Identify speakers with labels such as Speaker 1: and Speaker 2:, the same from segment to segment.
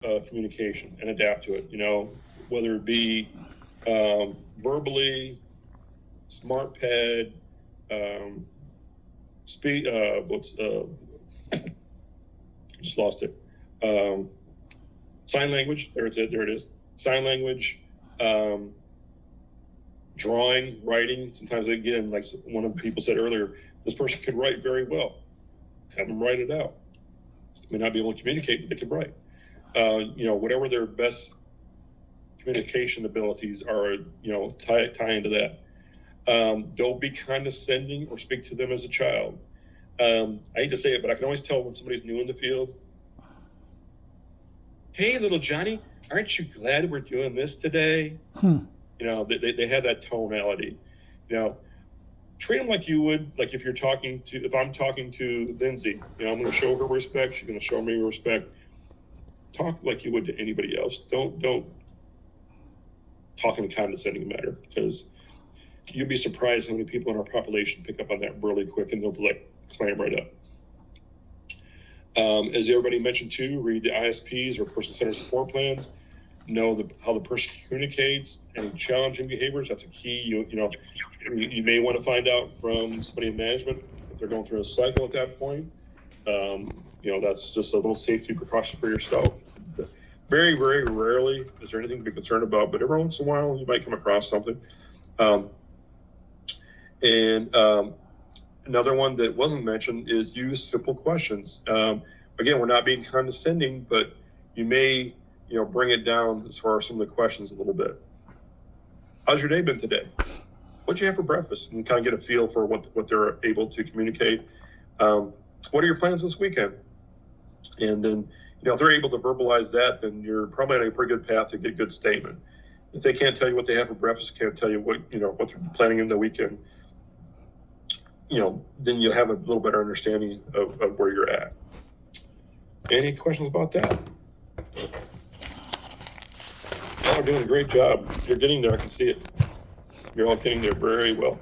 Speaker 1: communication and adapt to it, whether it be verbally, SmartPad, just lost it. Sign language, there it is. Sign language, drawing, writing. Sometimes, again, like one of the people said earlier, this person could write very well. Have them write it out. May not be able to communicate, but they can write. Whatever their best communication abilities are, tie into that. Don't be condescending or speak to them as a child. I hate to say it, but I can always tell when somebody's new in the field. Hey, little Johnny, aren't you glad we're doing this today? They have that tonality. Treat them like you would, like if I'm talking to Lindsay, I'm going to show her respect. She's going to show me respect. Talk like you would to anybody else. Don't talk in a condescending manner, because you'd be surprised how many people in our population pick up on that really quick, and they'll clam right up. As everybody mentioned too, read the ISPs or person-centered support plans. Know how the person communicates, any challenging behaviors. That's a key. You may want to find out from somebody in management if they're going through a cycle at that point. That's just a little safety precaution for yourself. Very, very rarely is there anything to be concerned about, but every once in a while you might come across something. Another one that wasn't mentioned is use simple questions. Again, we're not being condescending, but you may bring it down as far as some of the questions a little bit. How's your day been today? What'd you have for breakfast? And kind of get a feel for what they're able to communicate. What are your plans this weekend? And then, if they're able to verbalize that, then you're probably on a pretty good path to get a good statement. If they can't tell you what they have for breakfast, can't tell you what they're planning in the weekend, then you'll have a little better understanding of where you're at. Any questions about that? Y'all are doing a great job. You're getting there. I can see it. You're all getting there very well.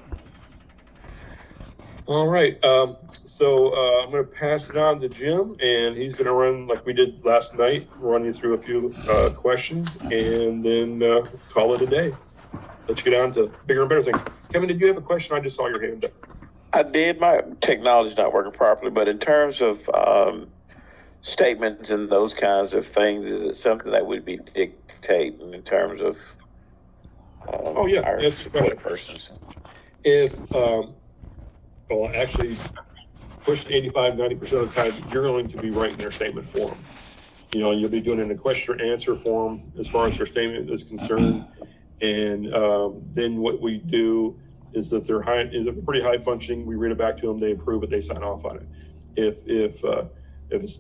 Speaker 1: All right. So I'm going to pass it on to Jim, and he's going to run like we did last night, run you through a few questions, and then call it a day. Let's get on to bigger and better things. Kevin, did you have a question? I just saw your hand up.
Speaker 2: I did. My technology's not working properly, but in terms of statements and those kinds of things, is it something that would be dictating in terms of our supported persons?
Speaker 1: Actually, push 85-90% of the time, you're going to be writing their statement for them. You'll be doing it in a question or answer form as far as their statement is concerned. And then what we do is that if they're pretty high functioning, we read it back to them, they approve it, they sign off on it. If it's,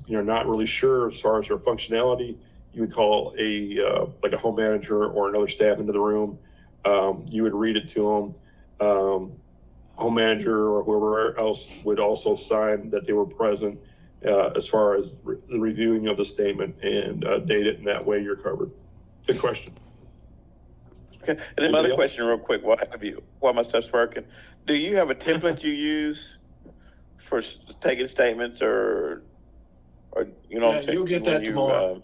Speaker 1: you're not really sure as far as their functionality, you would call a home manager or another staff into the room. You would read it to them. Home manager or whoever else would also sign that they were present as far as the reviewing of the statement and date it, and that way you're covered. Good question.
Speaker 2: Okay. And then my other question real quick, while my stuff's working, do you have a template you use for taking statements or what I'm saying?
Speaker 3: You'll get that tomorrow.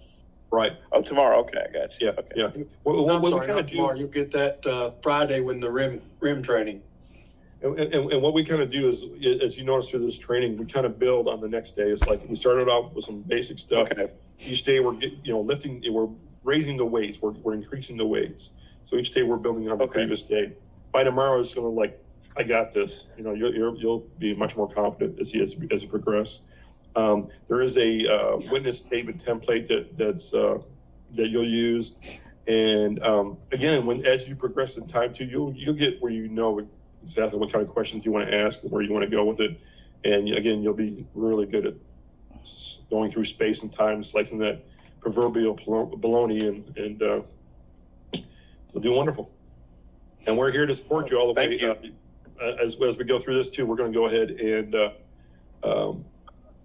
Speaker 1: Right.
Speaker 2: Oh, tomorrow. Okay, I got you.
Speaker 1: Yeah,
Speaker 2: okay.
Speaker 1: yeah.
Speaker 3: Not tomorrow. You'll get that Friday when the RIM training.
Speaker 1: And what we kind of do is, as you notice through this training, we kind of build on the next day. It's like we started off with some basic stuff.
Speaker 2: Okay.
Speaker 1: Each day we're lifting, we're raising the weights, we're increasing the weights. So each day we're building on the previous day. By tomorrow, it's going to I got this. You'll be much more confident as you progress. There is a witness statement template that you'll use, and again, as you progress in time too, you'll get where exactly what kind of questions you want to ask and where you want to go with it. And again, you'll be really good at going through space and time, slicing that proverbial bologna, and you'll do wonderful. And we're here to support you all the way. As we go through this too, we're going to go ahead and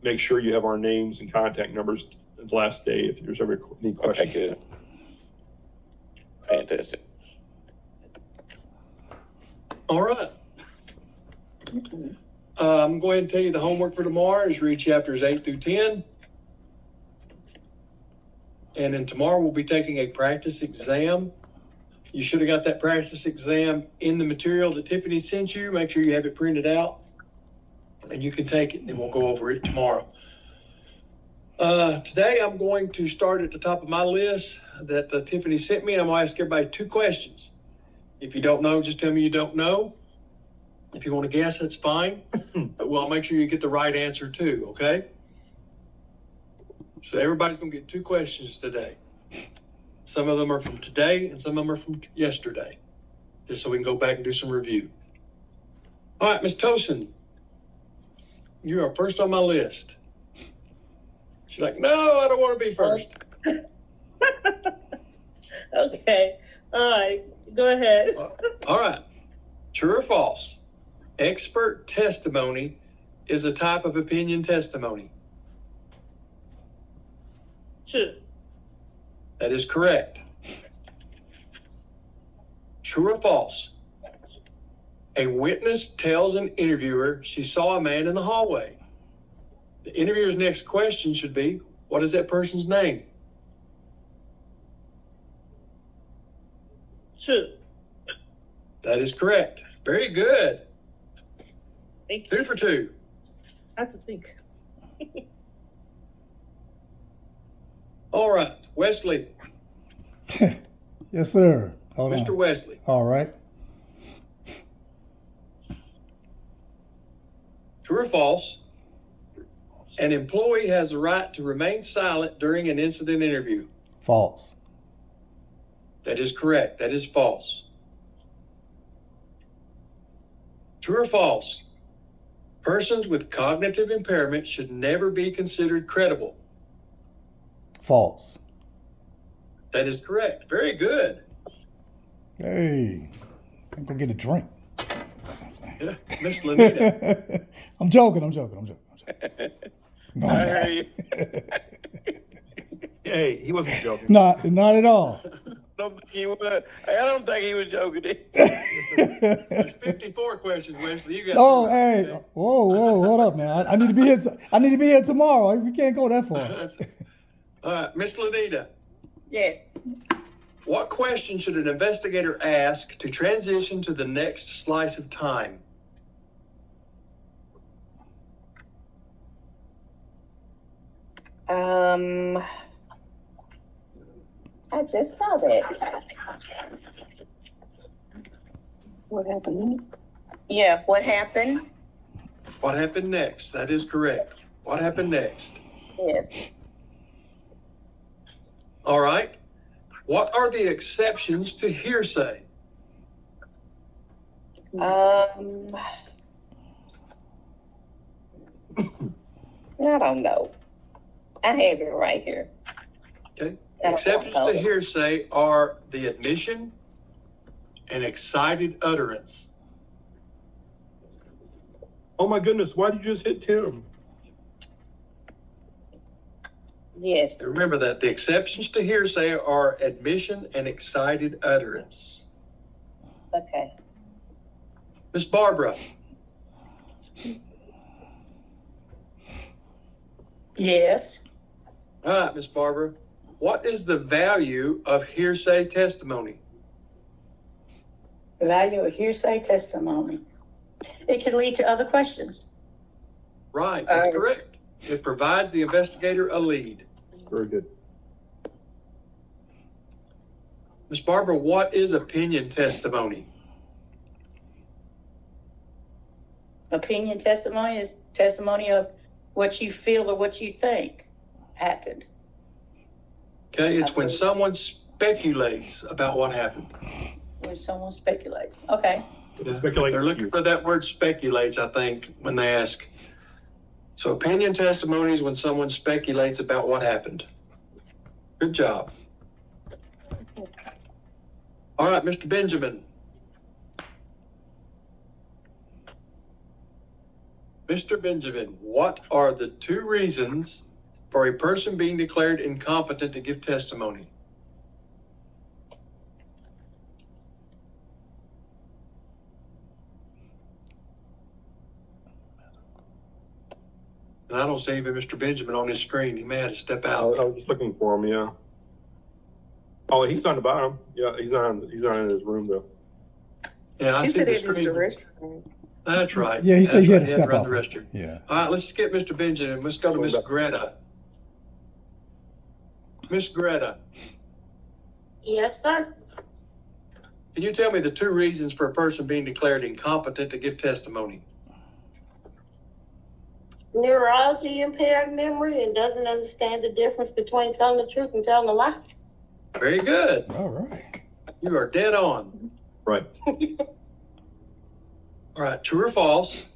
Speaker 1: make sure you have our names and contact numbers the last day if there's ever any questions.
Speaker 2: Okay, good. Fantastic.
Speaker 3: All right. I'm going to tell you the homework for tomorrow is read chapters 8 through 10. and then tomorrow we'll be taking a practice exam. You should have got that practice exam in the material that Tiffany sent you. Make sure you have it printed out, and you can take it, and we'll go over it tomorrow. Today I'm going to start at the top of my list that Tiffany sent me, and I'm going to ask everybody 2 questions. If you don't know, just tell me you don't know. If you want to guess, that's fine. But we'll make sure you get the right answer too, okay? So everybody's going to get 2 questions today. Some of them are from today, and some of them are from yesterday, just so we can go back and do some review. All right, Ms. Tosin, you are first on my list. She's like, no, I don't want to be first.
Speaker 4: Okay. All right. Go ahead.
Speaker 3: All right. True or false? Expert testimony is a type of opinion testimony.
Speaker 4: True.
Speaker 3: That is correct. True or false? A witness tells an interviewer she saw a man in the hallway. The interviewer's next question should be, what is that person's name?
Speaker 4: True.
Speaker 3: That is correct. Very good.
Speaker 4: Thank
Speaker 3: 2
Speaker 4: you.
Speaker 3: for 2.
Speaker 4: I have to think.
Speaker 3: All right. Wesley.
Speaker 5: Yes, sir. Hold
Speaker 3: Mr.
Speaker 5: on.
Speaker 3: Wesley.
Speaker 5: All right.
Speaker 3: True or false? An employee has the right to remain silent during an incident interview.
Speaker 5: False.
Speaker 3: That is correct. That is false. True or false? Persons with cognitive impairment should never be considered credible.
Speaker 5: False.
Speaker 3: That is correct. Very good.
Speaker 5: Hey, I'm gonna get a drink.
Speaker 3: Yeah. Miss Lanita.
Speaker 5: I'm joking. No,
Speaker 2: I heard you.
Speaker 1: Hey, he wasn't joking.
Speaker 5: not at all.
Speaker 2: I don't think he was. I don't think he was joking.
Speaker 3: There's 54 questions, Wesley. You got
Speaker 5: Oh,
Speaker 3: 2
Speaker 5: hey,
Speaker 3: right.
Speaker 5: whoa, hold up, man. I need to be here. I need to be here tomorrow. We can't go that far.
Speaker 3: All right. Miss Lanita.
Speaker 4: Yes.
Speaker 3: What question should an investigator ask to transition to the next slice of time?
Speaker 6: I just saw that. What happened? Yeah, what happened?
Speaker 3: What happened next? That is correct. What happened next?
Speaker 6: Yes.
Speaker 3: All right. What are the exceptions to hearsay?
Speaker 6: I don't know. I have it right here.
Speaker 3: Okay.
Speaker 6: I don't
Speaker 3: Exceptions
Speaker 6: know.
Speaker 3: to hearsay are the admission and excited utterance.
Speaker 1: Oh my goodness, why did you just hit Tim?
Speaker 6: Yes.
Speaker 3: Remember that the exceptions to hearsay are admission and excited utterance.
Speaker 6: Okay.
Speaker 3: Miss Barbara,
Speaker 6: Yes.
Speaker 3: all right, Miss Barbara, what is the value of hearsay testimony?
Speaker 6: The value of hearsay testimony. It can lead to other questions.
Speaker 3: Right, that's correct. It provides the investigator a lead.
Speaker 1: Very good.
Speaker 3: Miss Barbara, what is opinion testimony?
Speaker 6: Opinion testimony is testimony of what you feel or what you think happened.
Speaker 3: Okay, it's when someone speculates about what happened.
Speaker 6: When someone speculates. Okay.
Speaker 1: Speculates
Speaker 3: They're
Speaker 1: is
Speaker 3: looking
Speaker 1: cute.
Speaker 3: for that word speculates, I think, when they ask. So opinion testimony is when someone speculates about what happened. Good job. All right, Mr. Benjamin. Mr. Benjamin, what are the 2 reasons for a person being declared incompetent to give testimony? And I don't see even Mr. Benjamin on his screen. He may have to step
Speaker 1: I
Speaker 3: out.
Speaker 1: was just looking for him, yeah. Oh, he's on the bottom. Yeah, he's on in his room though.
Speaker 3: Yeah, I
Speaker 7: He
Speaker 3: see
Speaker 7: said
Speaker 3: the
Speaker 7: it was the
Speaker 3: screen.
Speaker 7: restroom.
Speaker 3: That's right.
Speaker 5: Yeah, he said
Speaker 3: That's
Speaker 5: he had
Speaker 3: right.
Speaker 5: to step
Speaker 3: run
Speaker 5: off.
Speaker 3: the restroom.
Speaker 5: Yeah.
Speaker 3: All right, let's skip Mr. Benjamin. Let's go to Miss Greta. Miss Greta,
Speaker 6: Yes, sir.
Speaker 3: can you tell me the two reasons for a person being declared incompetent to give testimony?
Speaker 4: Neurology, impaired memory, and doesn't understand the difference between telling the truth and telling a lie.
Speaker 3: Very good.
Speaker 5: All right.
Speaker 3: You are dead on.
Speaker 1: Right.
Speaker 3: All right, true or false?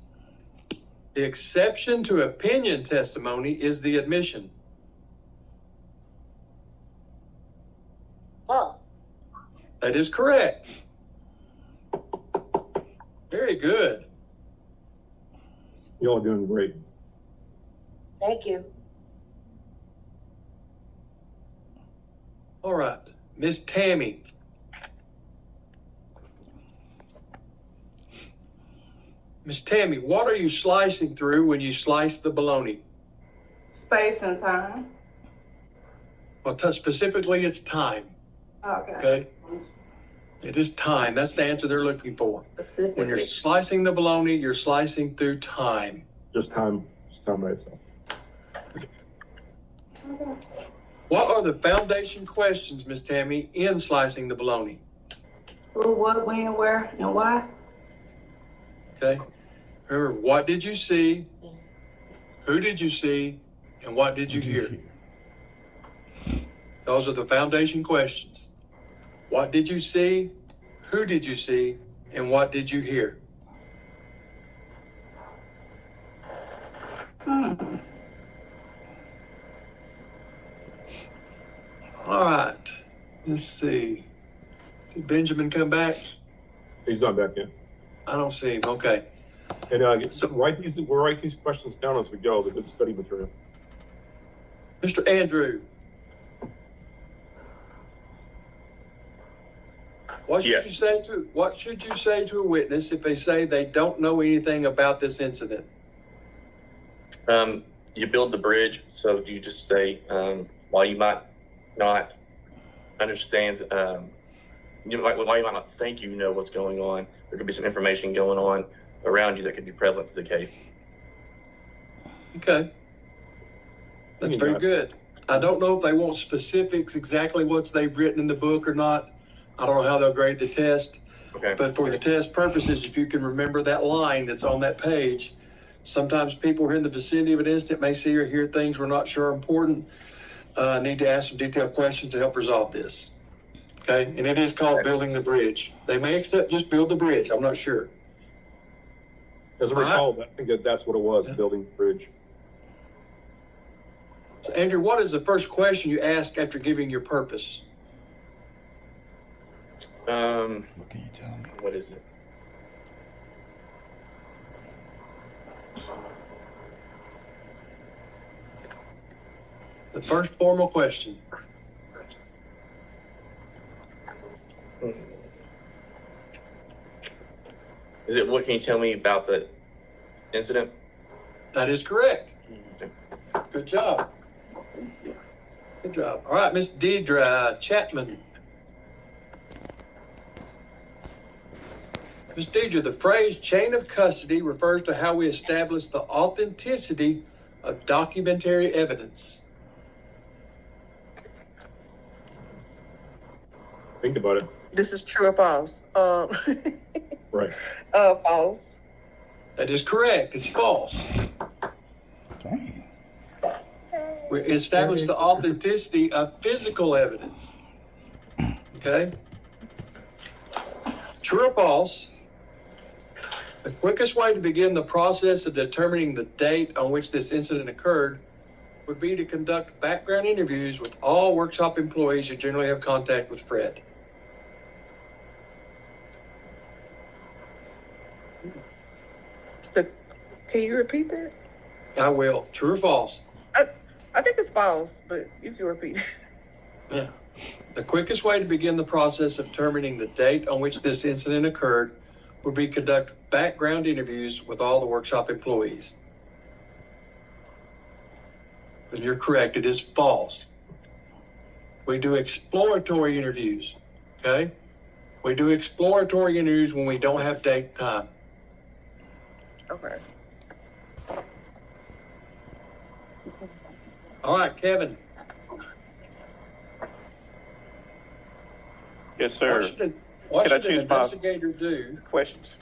Speaker 3: The exception to opinion testimony is the admission.
Speaker 4: False.
Speaker 3: That is correct. Very good.
Speaker 1: Y'all are doing great.
Speaker 4: Thank you.
Speaker 3: All right, Miss Tammy. Miss Tammy, what are you slicing through when you slice the bologna?
Speaker 7: Space and time.
Speaker 3: Well, specifically, it's time.
Speaker 7: Okay.
Speaker 3: Okay. It is time. That's the answer they're looking for. When you're
Speaker 7: Specifically.
Speaker 3: slicing the bologna, you're slicing through time.
Speaker 1: Just time by itself.
Speaker 7: Okay.
Speaker 3: What are the foundation questions, Miss Tammy, in slicing the bologna?
Speaker 7: Who, what, when, where, and why?
Speaker 3: Okay. Remember, what did you see? Who did you see? And what did you hear? Those are the foundation questions. What did you see? Who did you see? And what did you hear? All right. Let's see. Did Benjamin come back?
Speaker 1: He's not back yet.
Speaker 3: I don't see him. Okay.
Speaker 1: And we'll write these questions down as we go. They're good study material.
Speaker 3: Mr. Andrew. What should
Speaker 2: Yes.
Speaker 3: you say to a witness if they say they don't know anything about this incident?
Speaker 8: You build the bridge, so you just say, while you might not understand, while you might not think you know what's going on, there could be some information going on around you that could be prevalent to the case.
Speaker 3: Okay. That's very good. I don't know if they want specifics, exactly what they've written in the book or not. I don't know how they'll grade the test.
Speaker 8: Okay.
Speaker 3: But for the test purposes, if you can remember that line that's on that page, sometimes people who are in the vicinity of an incident may see or hear things we're not sure are important. Need to ask some detailed questions to help resolve this. Okay, and it is called building the bridge. They may accept just build the bridge. I'm not sure.
Speaker 1: As I recall, I think that's what it was, building the bridge.
Speaker 3: So, Andrew, what is the first question you ask after giving your purpose?
Speaker 5: What can you tell me?
Speaker 8: What is it?
Speaker 3: The first formal question.
Speaker 8: Is it, what can you tell me about the incident?
Speaker 3: That is correct. Good job. Good job. All right, Miss Deidre Chapman. Miss Deidre, the phrase chain of custody refers to how we establish the authenticity of documentary evidence.
Speaker 1: Think about it.
Speaker 7: This is true or false?
Speaker 1: Right.
Speaker 7: False.
Speaker 3: That is correct. It's false.
Speaker 5: Dang.
Speaker 3: We establish the authenticity of physical evidence. Okay? True or false? The quickest way to begin the process of determining the date on which this incident occurred would be to conduct background interviews with all workshop employees who generally have contact with Fred.
Speaker 7: Can you repeat that?
Speaker 3: I will. True or false?
Speaker 7: I think it's false, but you can repeat it.
Speaker 3: Yeah. The quickest way to begin the process of determining the date on which this incident occurred would be to conduct background interviews with all the workshop employees. And you're correct, it is false. We do exploratory interviews, okay? We do exploratory interviews when we don't have date time.
Speaker 7: Okay.
Speaker 3: All right, Kevin.
Speaker 2: Yes, sir.
Speaker 3: What
Speaker 2: Can I
Speaker 3: should an
Speaker 2: choose my-
Speaker 3: investigator do?
Speaker 2: Questions?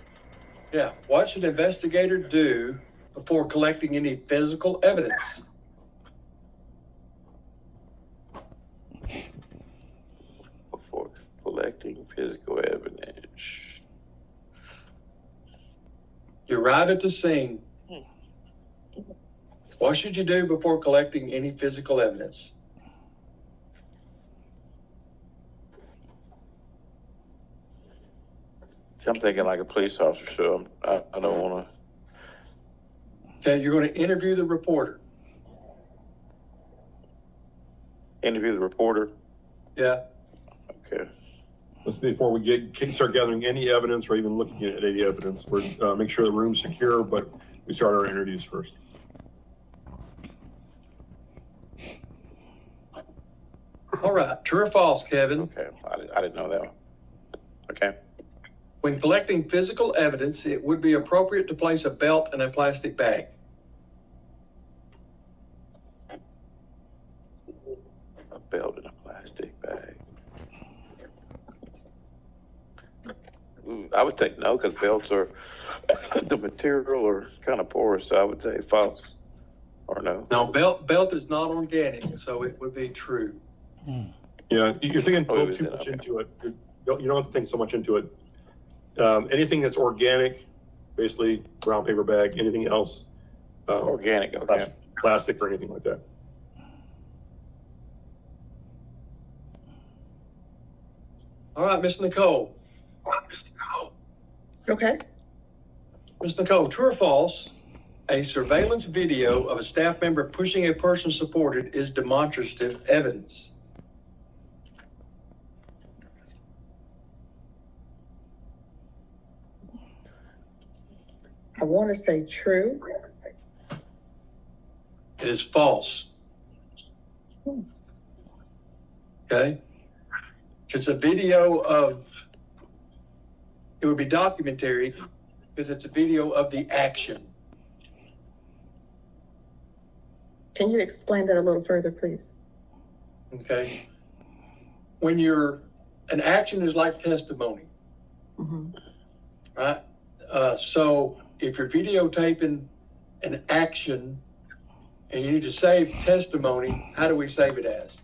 Speaker 3: Yeah, what should an investigator do before collecting any physical evidence?
Speaker 2: Before collecting physical evidence.
Speaker 3: You arrive at the scene. What should you do before collecting any physical evidence?
Speaker 2: I'm thinking like a police officer, so I don't want to.
Speaker 3: Okay, you're going to interview the reporter.
Speaker 2: Interview the reporter.
Speaker 3: Yeah.
Speaker 2: Okay.
Speaker 1: That's before we start gathering any evidence or even looking at any evidence. We're make sure the room's secure, but we start our interviews first.
Speaker 3: All right, true or false, Kevin?
Speaker 2: Okay. I didn't know that one. Okay.
Speaker 3: When collecting physical evidence, it would be appropriate to place a belt in a plastic bag.
Speaker 2: A belt in a plastic bag. I would say no, because belts are the material are kind of porous. So I would say false or no.
Speaker 3: Now, belt is not organic, so it would be true.
Speaker 1: Yeah, you're thinking
Speaker 2: Oh,
Speaker 1: too much into it. You don't have to think so much into it. Anything that's organic, basically brown paper bag, anything else,
Speaker 2: Organic. Okay.
Speaker 1: plastic or anything like that.
Speaker 3: All right, Miss Nicole.
Speaker 7: Okay.
Speaker 3: Miss Nicole, true or false? A surveillance video of a staff member pushing a person supported is demonstrative evidence.
Speaker 7: I want to say true.
Speaker 3: It is false. Okay? It's a video of, it would be documentary because it's a video of the action.
Speaker 7: Can you explain that a little further, please?
Speaker 3: Okay? When an action is like testimony,
Speaker 7: Mm-hmm.
Speaker 3: right? So if you're videotaping an action and you need to save testimony, how do we save it as?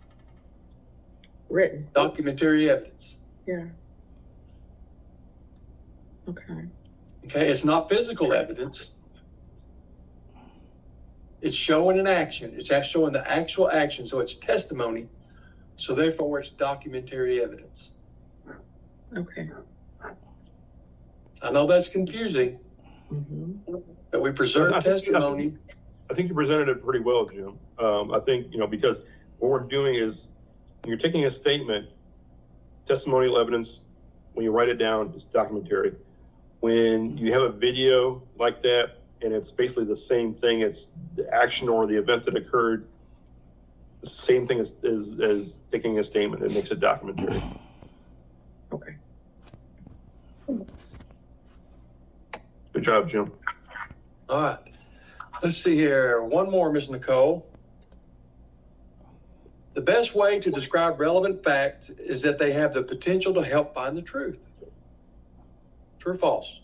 Speaker 7: Written.
Speaker 3: Documentary evidence.
Speaker 7: Yeah. Okay.
Speaker 3: Okay, it's not physical evidence. It's showing an action. It's showing the actual action, so it's testimony. So therefore, it's documentary evidence.
Speaker 7: Okay.
Speaker 3: I know that's confusing,
Speaker 7: Mm-hmm.
Speaker 3: but we preserve testimony.
Speaker 1: I think you presented it pretty well, Jim. I think, because what we're doing is when you're taking a statement, testimonial evidence, when you write it down, it's documentary. When you have a video like that, and it's basically the same thing, it's the action or the event that occurred, the same thing as taking a statement. It makes it documentary.
Speaker 7: Okay.
Speaker 1: Good job, Jim.
Speaker 3: All right. Let's see here. One more, Ms. Nicole. The best way to describe relevant facts is that they have the potential to help find the truth. True or false?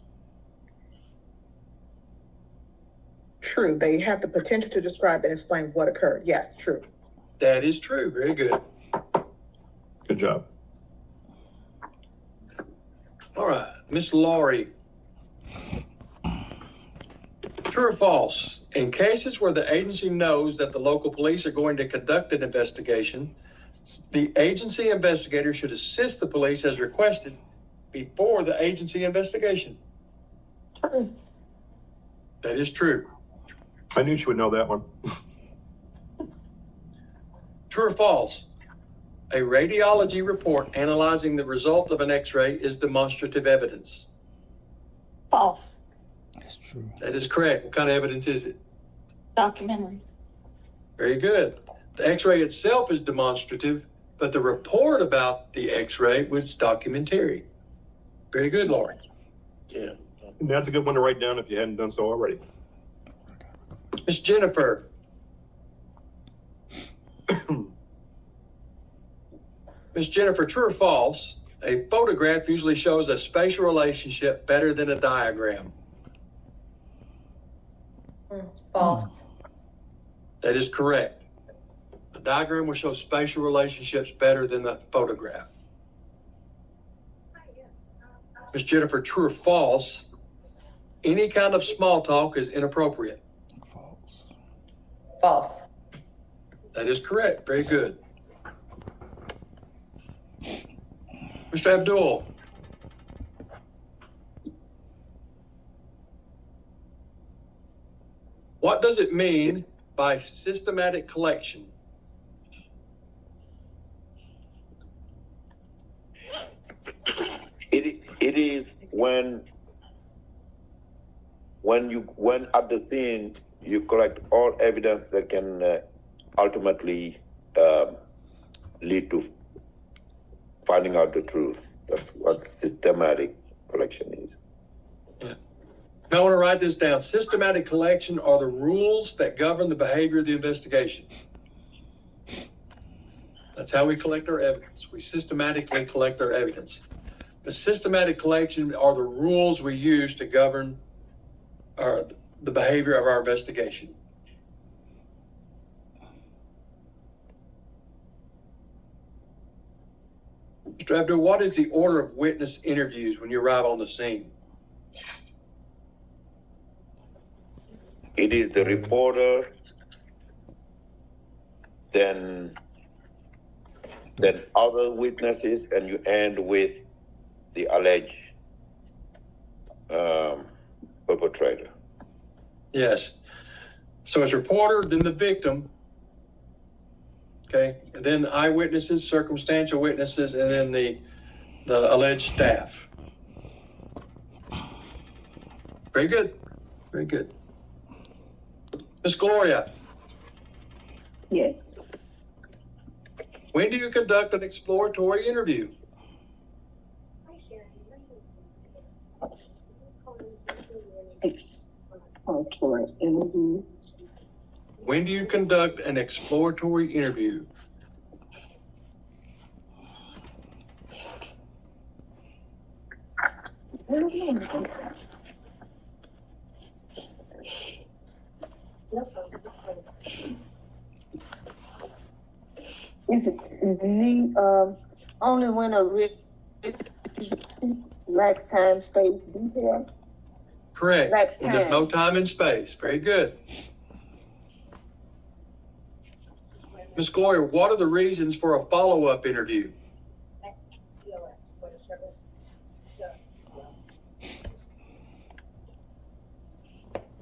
Speaker 7: True. They have the potential to describe and explain what occurred. Yes, true.
Speaker 3: That is true. Very good.
Speaker 1: Good job.
Speaker 3: All right. Miss Laurie. True or false? In cases where the agency knows that the local police are going to conduct an investigation, the agency investigator should assist the police as requested before the agency investigation.
Speaker 7: True.
Speaker 3: That is true.
Speaker 1: I knew she would know that one.
Speaker 3: True or false? A radiology report analyzing the result of an X-ray is demonstrative evidence.
Speaker 6: False.
Speaker 5: That's true.
Speaker 3: That is correct. What kind of evidence is it?
Speaker 6: Documentary.
Speaker 3: Very good. The X-ray itself is demonstrative. but the report about the x-ray was documentary. Very good, Lauren.
Speaker 2: Yeah.
Speaker 1: And that's a good one to write down if you hadn't done so already.
Speaker 3: Miss Jennifer. Miss Jennifer, true or false? A photograph usually shows a spatial relationship better than a diagram.
Speaker 6: False.
Speaker 3: That is correct. A diagram will show spatial relationships better than a photograph. Miss Jennifer, true or false? Any kind of small talk is inappropriate.
Speaker 5: False.
Speaker 6: False.
Speaker 3: That is correct. Very good. Mr. Abdul. What does it mean by systematic collection?
Speaker 9: It is when at the scene you collect all evidence that can ultimately lead to finding out the truth. That's what systematic collection is.
Speaker 3: Yeah. Now I want to write this down. Systematic collection are the rules that govern the behavior of the investigation. That's how we collect our evidence. We systematically collect our evidence. The systematic collection are the rules we use to govern the behavior of our investigation. Mr. Abdul, what is the order of witness interviews when you arrive on the scene?
Speaker 9: It is the reporter, then other witnesses, and you end with the alleged perpetrator.
Speaker 3: Yes. So it's reporter, then the victim, okay, and then eyewitnesses, circumstantial witnesses, and then the alleged staff. Very good. Very good. Miss Gloria.
Speaker 4: Yes.
Speaker 3: When do you conduct an exploratory interview?
Speaker 4: Exploratory interview.
Speaker 3: When do you conduct an exploratory interview?
Speaker 4: Is only when a writ lacks time, space, detail?
Speaker 3: Correct.
Speaker 4: Lacks
Speaker 3: When there's
Speaker 4: time.
Speaker 3: no time and space. Very good. Miss Gloria, what are the reasons for a follow-up interview?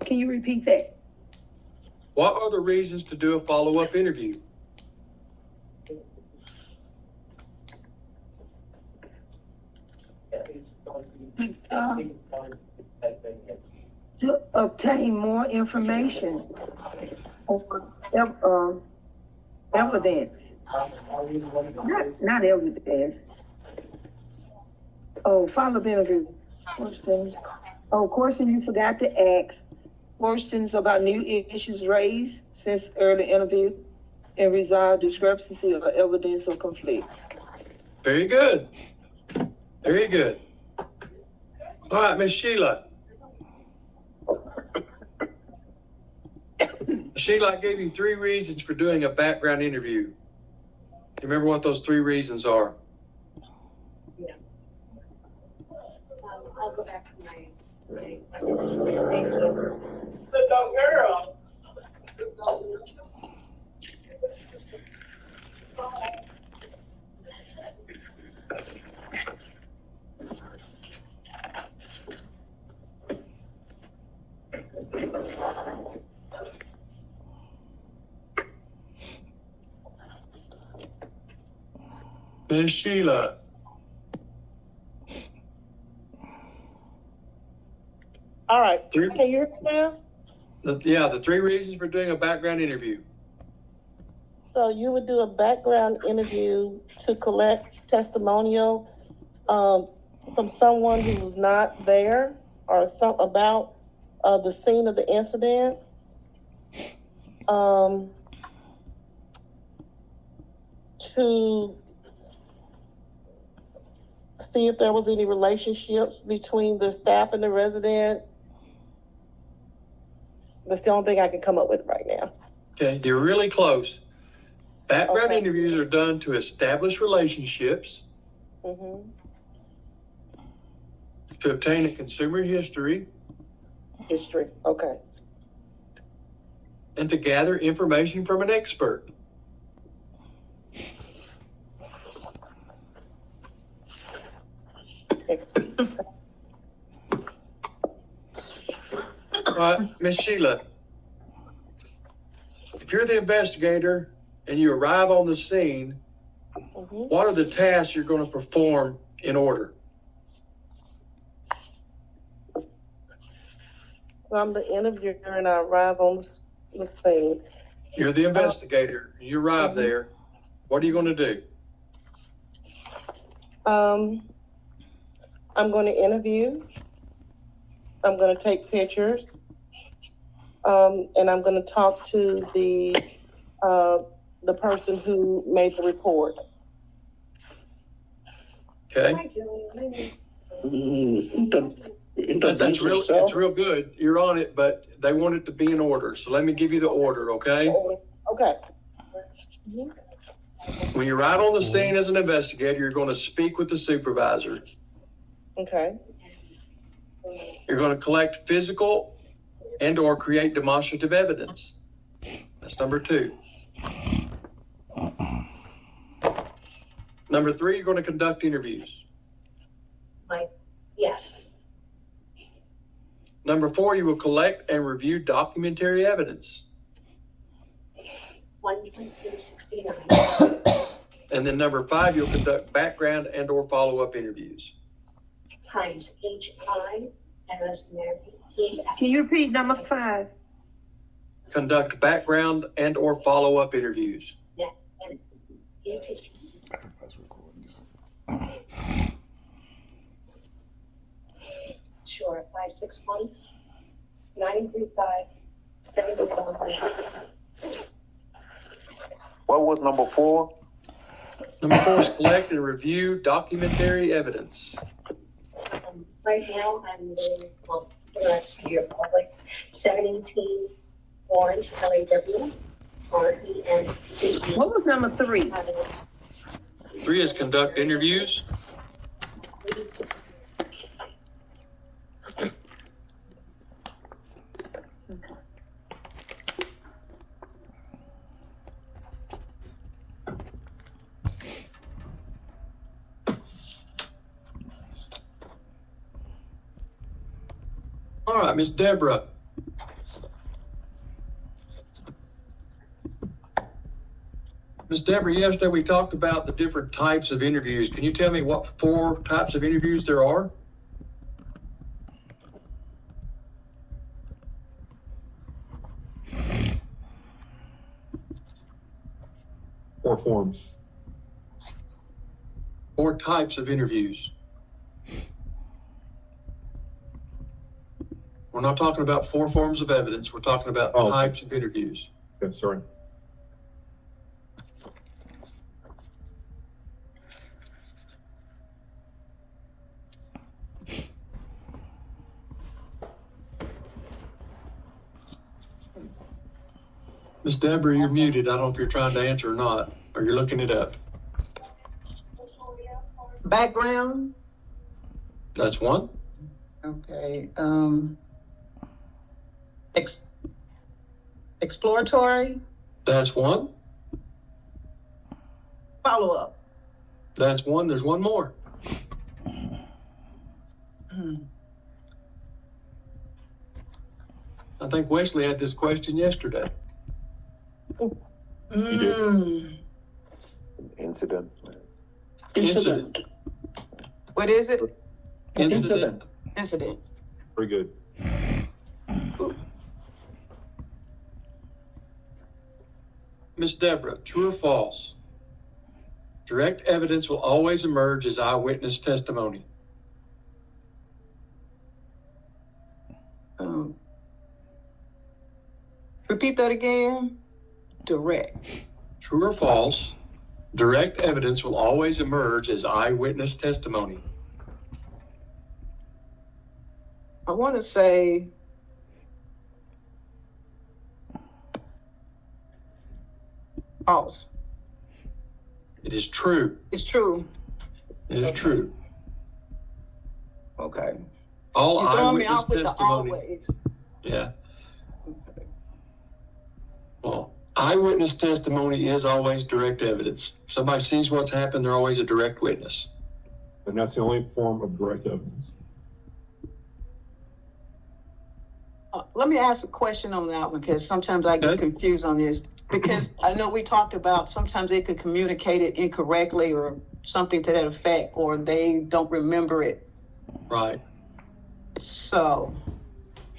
Speaker 4: Can you repeat that?
Speaker 3: What are the reasons to do a follow-up interview?
Speaker 4: To obtain more information or evidence. Not evidence. Oh, follow-up interview. Questions. Oh, question you forgot to ask. Questions about new issues raised since early interview and resolve discrepancy or evidence or conflict.
Speaker 3: Very good. Very good. All right, Miss Sheila. Sheila, I gave you 3 reasons for doing a background interview. You remember what those 3 reasons are?
Speaker 4: Yeah. I'll go back to my.
Speaker 10: The dog girl.
Speaker 3: Miss Sheila.
Speaker 10: All right.
Speaker 3: 3,
Speaker 10: Can you hear me now?
Speaker 3: the 3 reasons for doing a background interview.
Speaker 10: So you would do a background interview to collect testimonial from someone who was not there or about the scene of the incident. To see if there was any relationships between the staff and the resident. That's the only thing I can come up with right now.
Speaker 3: Okay, you're really close. Background
Speaker 10: Okay.
Speaker 3: interviews are done to establish relationships,
Speaker 10: Mm-hmm.
Speaker 3: to obtain a consumer history,
Speaker 10: History. Okay.
Speaker 3: and to gather information from an expert. All right, Ms. Sheila, if you're the investigator and you arrive on the scene,
Speaker 10: Mm-hmm.
Speaker 3: what are the tasks you're going to perform in order?
Speaker 10: So I'm the interviewer and I arrive on the scene.
Speaker 3: You're the investigator. You arrive
Speaker 10: Mhm.
Speaker 3: there. What are you going to do?
Speaker 10: I'm going to interview. I'm going to take pictures. And I'm going to talk to the person who made the report.
Speaker 3: Okay. That's real. It's real good. You're on it, but they want it to be in order. So let me give you the order, okay?
Speaker 10: Okay.
Speaker 3: When you arrive on the scene as an investigator, you're going to speak with the supervisor.
Speaker 10: Okay.
Speaker 3: You're going to collect physical and or create demonstrative evidence. That's number 2. Number 3, you're going to conduct interviews.
Speaker 6: Yes.
Speaker 3: Number 4, you will collect and review documentary evidence.
Speaker 6: 1:69.
Speaker 3: And then number 5, you'll conduct background and or follow-up interviews.
Speaker 6: Times HI as Mary.
Speaker 4: Can you repeat number 5?
Speaker 3: Conduct background and or follow-up interviews.
Speaker 6: Sure, 561 935 711.
Speaker 9: What was number 4?
Speaker 3: Number 4 is collect and review documentary evidence.
Speaker 6: Right now, I'm doing, the rest of your public, 718 Lawrence, LAW, RENCE.
Speaker 4: What was number 3?
Speaker 3: 3 is conduct interviews. All right, Miss Deborah. Miss Deborah, yesterday we talked about the different types of interviews. Can you tell me what 4 types of interviews there are?
Speaker 1: Or forms.
Speaker 3: 4 types of interviews. We're not talking about 4 forms of evidence. We're talking about types of interviews.
Speaker 1: Okay, sorry.
Speaker 3: Miss Deborah, you're muted. I don't know if you're trying to answer or not, or you're looking it up.
Speaker 11: Background.
Speaker 3: That's 1.
Speaker 11: Okay. Exploratory.
Speaker 3: That's 1.
Speaker 11: Follow up.
Speaker 3: That's 1. There's 1 more. I think Wesley had this question yesterday.
Speaker 9: Incident.
Speaker 3: Incident.
Speaker 11: What is it?
Speaker 3: Incident.
Speaker 11: Incident.
Speaker 1: Very good.
Speaker 3: Ms. Deborah, true or false? Direct evidence will always emerge as eyewitness testimony.
Speaker 11: Repeat that again. Direct.
Speaker 3: True or false? Direct evidence will always emerge as eyewitness testimony.
Speaker 11: I want to say false.
Speaker 3: It is true.
Speaker 11: It's true.
Speaker 3: It is true.
Speaker 11: Okay.
Speaker 3: All
Speaker 11: You're throwing me
Speaker 3: eyewitness
Speaker 11: off with the
Speaker 3: testimony.
Speaker 11: always.
Speaker 3: Yeah. Well, eyewitness testimony is always direct evidence. If somebody sees what's happened, they're always a direct witness.
Speaker 1: And that's the only form of direct evidence.
Speaker 11: Let me ask a question on that one, because sometimes I get confused on this. Because I know we talked about sometimes they could communicate it incorrectly or something to that effect, or they don't remember it.
Speaker 3: Right.
Speaker 11: So,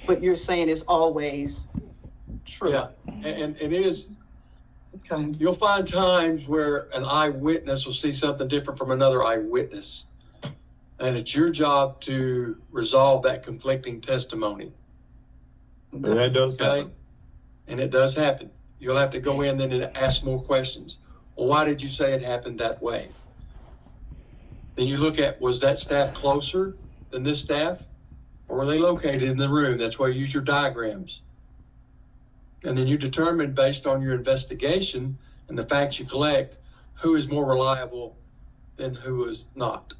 Speaker 11: but you're saying it's always true.
Speaker 3: Yeah. And it is,
Speaker 11: Okay.
Speaker 3: you'll find times where an eyewitness will see something different from another eyewitness. And it's your job to resolve that conflicting testimony.
Speaker 1: And that does
Speaker 3: Okay?
Speaker 1: happen.
Speaker 3: And it does happen. You'll have to go in then and ask more questions. Well, why did you say it happened that way? Then you look at, was that staff closer than this staff? Or were they located in the room? That's why you use your diagrams. And then you determine based on your investigation and the facts you collect, who is more reliable than who is not.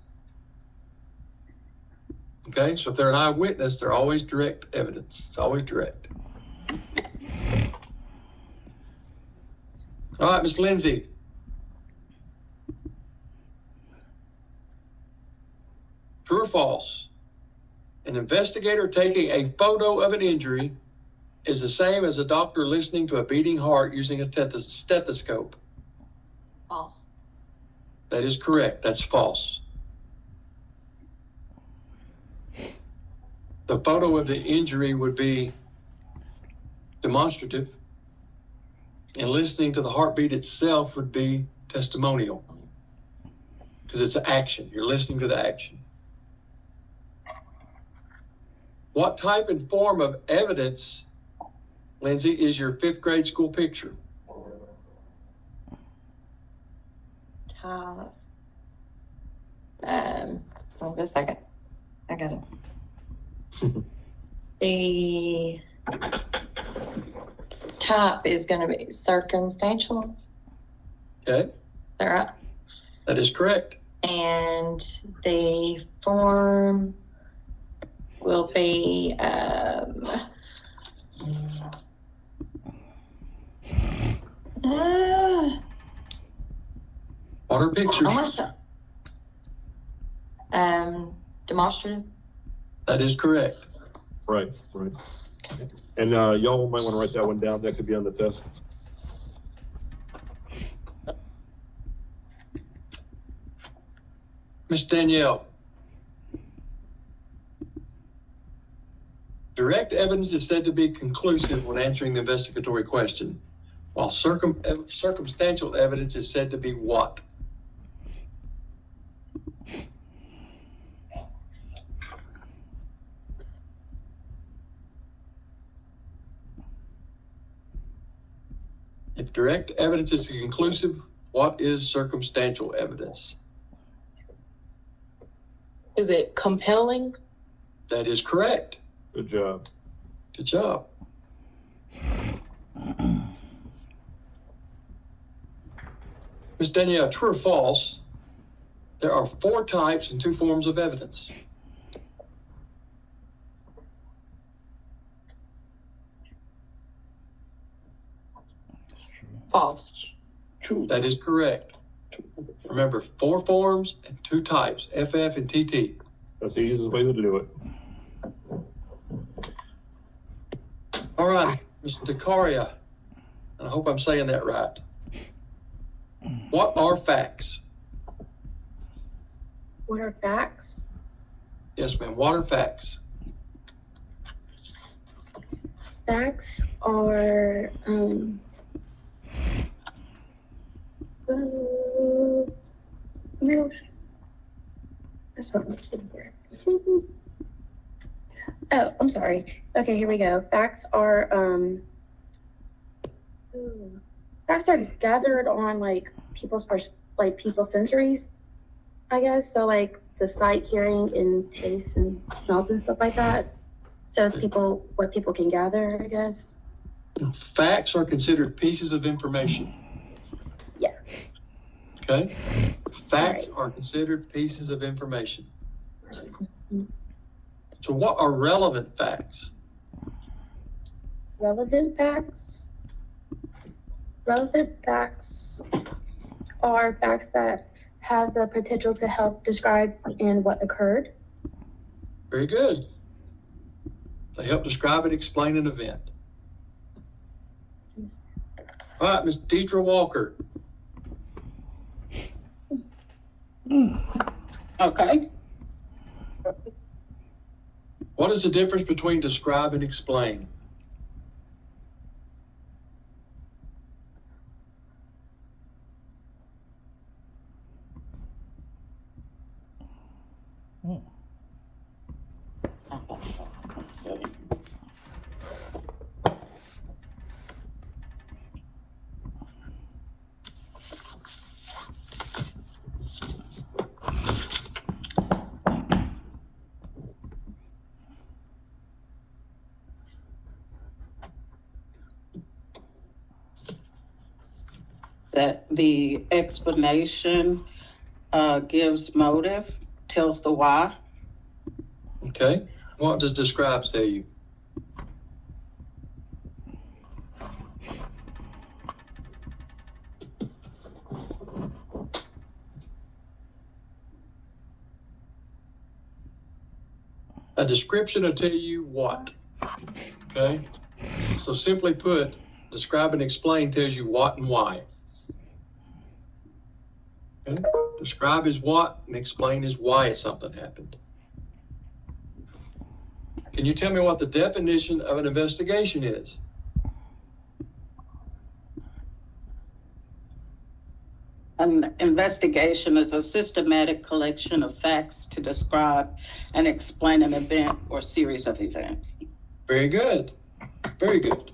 Speaker 3: Okay, so if they're an eyewitness, they're always direct evidence. It's always direct. All right, Ms. Lindsay. True or false? An investigator taking a photo of an injury is the same as a doctor listening to a beating heart using a stethoscope.
Speaker 6: False.
Speaker 3: That is correct. That's false. The photo of the injury would be demonstrative, and listening to the heartbeat itself would be testimonial, because it's an action. You're listening to the action. What type and form of evidence, Lindsay, is your 5th grade school picture?
Speaker 12: Top. Hold on a second. I got it. The top is going to be circumstantial.
Speaker 3: Okay,
Speaker 12: Is that right?
Speaker 3: that is correct.
Speaker 12: And the form will be
Speaker 3: What are pictures?
Speaker 12: Demonstrative.
Speaker 3: That is correct.
Speaker 1: Right. And y'all might want to write that one down. That could be on the test.
Speaker 3: Miss Danielle. Direct evidence is said to be conclusive when answering the investigatory question, while circumstantial evidence is said to be what? If direct evidence is conclusive, what is circumstantial evidence?
Speaker 10: Is it compelling?
Speaker 3: That is correct.
Speaker 1: Good job.
Speaker 3: Good job. Ms. Danielle, true or false? There are 4 types and 2 forms of evidence.
Speaker 10: False.
Speaker 1: True.
Speaker 3: That is correct. Remember, 4 forms and 2 types, FF and TT.
Speaker 1: That's the easiest way to do it.
Speaker 3: All right, Mr. DeCaria, and I hope I'm saying that right. What are facts?
Speaker 12: What are facts?
Speaker 3: Yes, ma'am. What are facts?
Speaker 12: Facts are No. That's not what's in here. Oh, I'm sorry. Okay, here we go. Facts are gathered on like people's sensories, I guess. So like the sight, hearing, and taste and smells and stuff like that. So it's what people can gather, I guess.
Speaker 3: Facts are considered pieces of information.
Speaker 12: Yeah.
Speaker 3: Okay? Facts are considered pieces of information. So what are relevant facts?
Speaker 12: Relevant facts are facts that have the potential to help describe what occurred.
Speaker 3: Very good. They help describe and explain an event. All right, Ms. Deidre Walker.
Speaker 11: Okay.
Speaker 3: What is the difference between describe and explain?
Speaker 2: Let's see.
Speaker 11: That the explanation gives motive, tells the why.
Speaker 3: Okay. What does describe tell you? A description will tell you what. Okay. So simply put, describe and explain tells you what and why. Okay? Describe is what and explain is why something happened. Can you tell me what the definition of an investigation is?
Speaker 11: An investigation is a systematic collection of facts to describe and explain an event or series of events.
Speaker 3: Very good. Very good.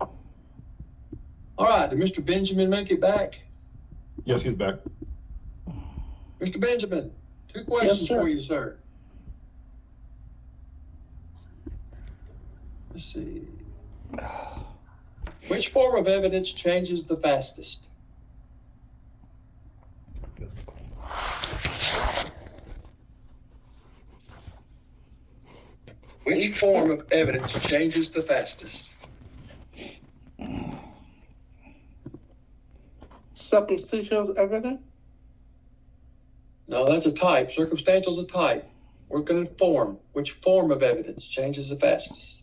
Speaker 3: All right, did Mr. Benjamin make it back?
Speaker 1: Yes, he's back.
Speaker 3: Mr. Benjamin, 2 questions for you, sir. Let's see. Which form of evidence changes the fastest?
Speaker 5: Physical.
Speaker 3: Which form of evidence changes the fastest?
Speaker 10: Circumstantial evidence?
Speaker 3: No, that's a type. Circumstantial is a type. We're going to form. Which form of evidence changes the fastest?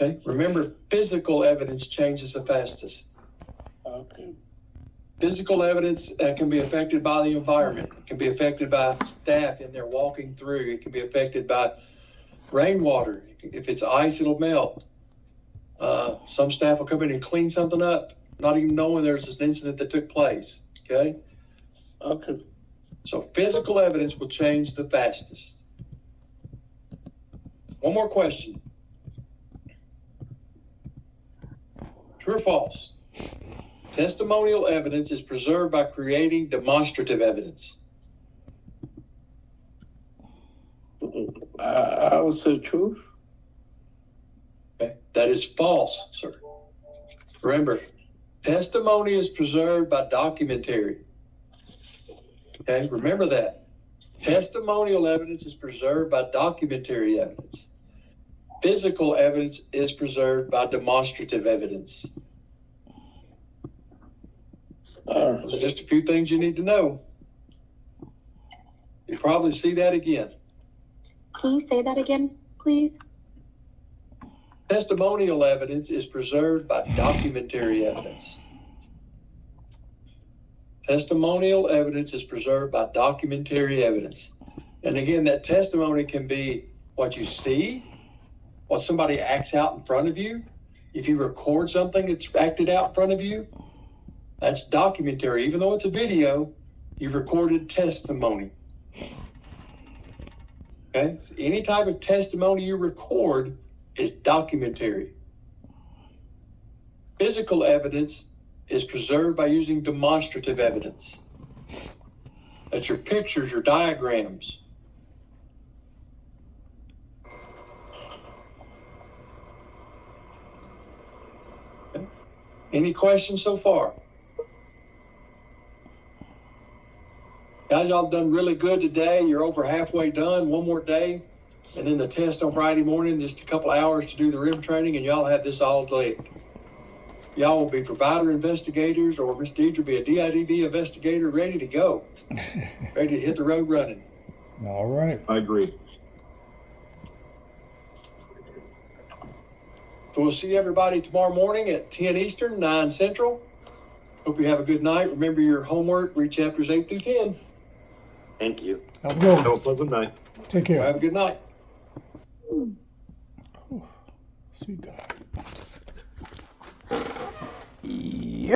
Speaker 3: Okay. Remember, physical evidence changes the fastest.
Speaker 10: Okay.
Speaker 3: Physical evidence can be affected by the environment. It can be affected by staff in there walking through. It can be affected by rainwater. If it's ice, it'll melt. Some staff will come in and clean something up, not even knowing there's an incident that took place. Okay?
Speaker 10: Okay.
Speaker 3: So physical evidence will change the fastest. One more question. True or false? Testimonial evidence is preserved by creating demonstrative evidence.
Speaker 10: I would say true.
Speaker 3: Okay. That is false, sir. Remember, testimony is preserved by documentary. Okay, remember that. Testimonial evidence is preserved by documentary evidence. Physical evidence is preserved by demonstrative evidence. Those are just a few things you need to know. You'll probably see that again.
Speaker 12: Can you say that again, please?
Speaker 3: Testimonial evidence is preserved by documentary evidence. Testimonial evidence is preserved by documentary evidence. And again, that testimony can be what you see, what somebody acts out in front of you. If you record something that's acted out in front of you, that's documentary. Even though it's a video, you've recorded testimony. Okay? So any type of testimony you record is documentary. Physical evidence is preserved by using demonstrative evidence. That's your pictures, your diagrams. Okay. Any questions so far? Guys, y'all done really good today. You're over halfway done. One more day. And then the test on Friday morning, just a couple hours to do the RIM training, and y'all have this all day. Y'all will be provider investigators, or Miss Deidre will be a DIDD investigator ready to go. Ready to hit the road running.
Speaker 5: All right.
Speaker 1: I agree.
Speaker 3: So we'll see everybody tomorrow morning at 10 Eastern, 9 Central. Hope you have a good night. Remember your homework, read chapters 8 through 10.
Speaker 9: Thank you.
Speaker 5: Have a good
Speaker 1: Have a
Speaker 5: one.
Speaker 1: pleasant night.
Speaker 5: Take care.
Speaker 3: Have a good night.
Speaker 5: Sweet God.